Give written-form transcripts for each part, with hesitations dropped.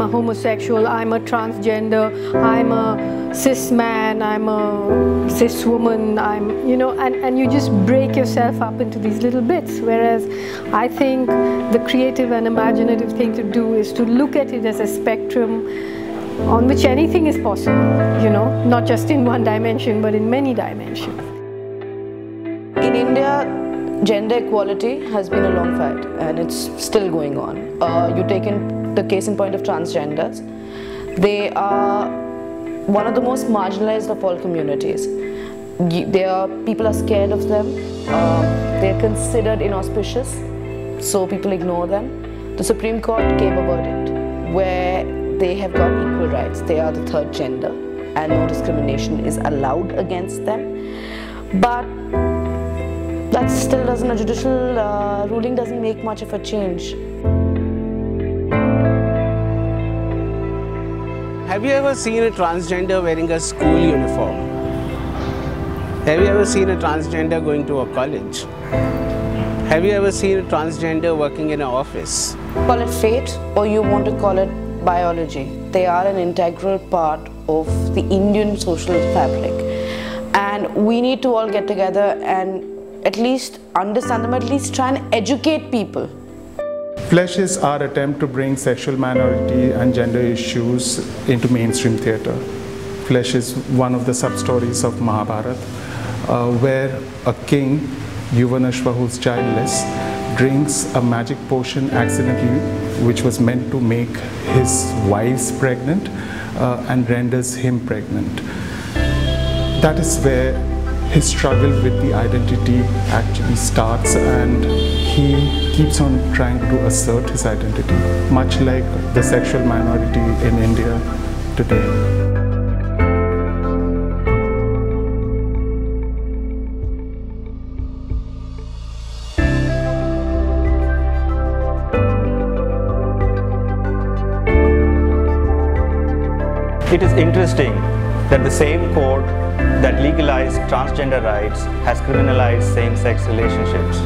a homosexual, I'm a transgender, I'm a cis man, I'm a cis woman, and you just break yourself up into these little bits. Whereas I think the creative and imaginative thing to do is to look at it as a spectrum on which anything is possible, not just in one dimension, but in many dimensions. In India, gender equality has been a long fight and it's still going on. You take in the case in point of transgenders. They are one of the most marginalized of all communities. People are scared of them. They're considered inauspicious, so people ignore them. The Supreme Court gave a verdict where they have got equal rights. They are the third gender and no discrimination is allowed against them. But that still doesn't, a judicial ruling doesn't make much of a change. Have you ever seen a transgender wearing a school uniform? Have you ever seen a transgender going to a college? Have you ever seen a transgender working in an office? Call it fate or you want to call it biology. They are an integral part of the Indian social fabric. And we need to all get together and at least understand them, at least try and educate people. Flesh is our attempt to bring sexual minority and gender issues into mainstream theatre. Flesh is one of the sub-stories of Mahabharata, where a king, Yuvanashva, who's childless, drinks a magic potion accidentally, which was meant to make his wives pregnant, and renders him pregnant. That is where his struggle with the identity actually starts, and he keeps on trying to assert his identity, much like the sexual minority in India today. It is interesting that the same court that legalized transgender rights has criminalized same-sex relationships.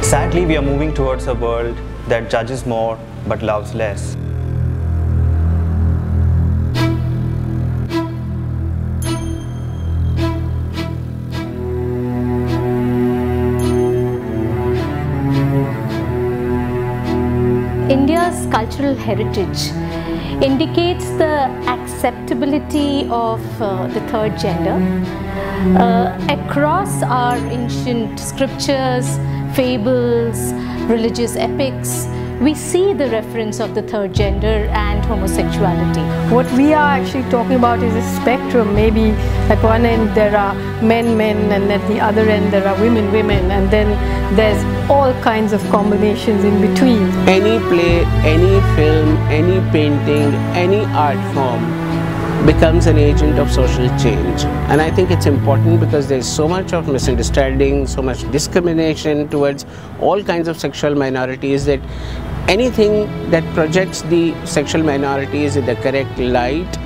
Sadly, we are moving towards a world that judges more but loves less. India's cultural heritage indicates the acceptability of the third gender. Across our ancient scriptures, fables, religious epics, we see the reference of the third gender and homosexuality. What we are actually talking about is a spectrum. Maybe at one end there are men, and at the other end there are women, and then there's all kinds of combinations in between. Any play, any film, any painting, any art form becomes an agent of social change. And I think it's important because there's so much of misunderstanding, so much discrimination towards all kinds of sexual minorities, that anything that projects the sexual minorities in the correct light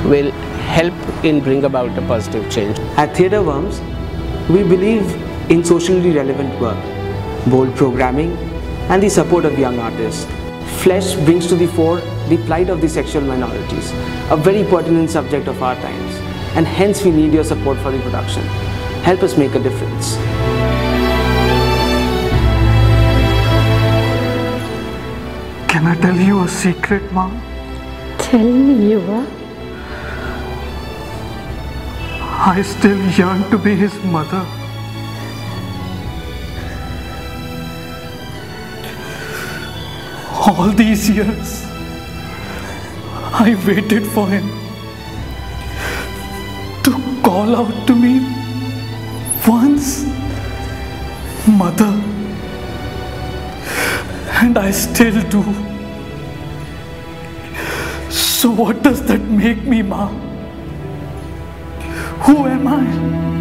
will help in bring about a positive change. At Theatre Worms, we believe in socially relevant work, bold programming, and the support of young artists. Flesh brings to the fore the plight of the sexual minorities, a very pertinent subject of our times, and hence we need your support for the production. Help us make a difference. Can I tell you a secret, Mom? Tell me, Yuva. I still yearn to be his mother. All these years, I waited for him to call out to me once, Mother, and I still do. So what does that make me, Ma? Who am I?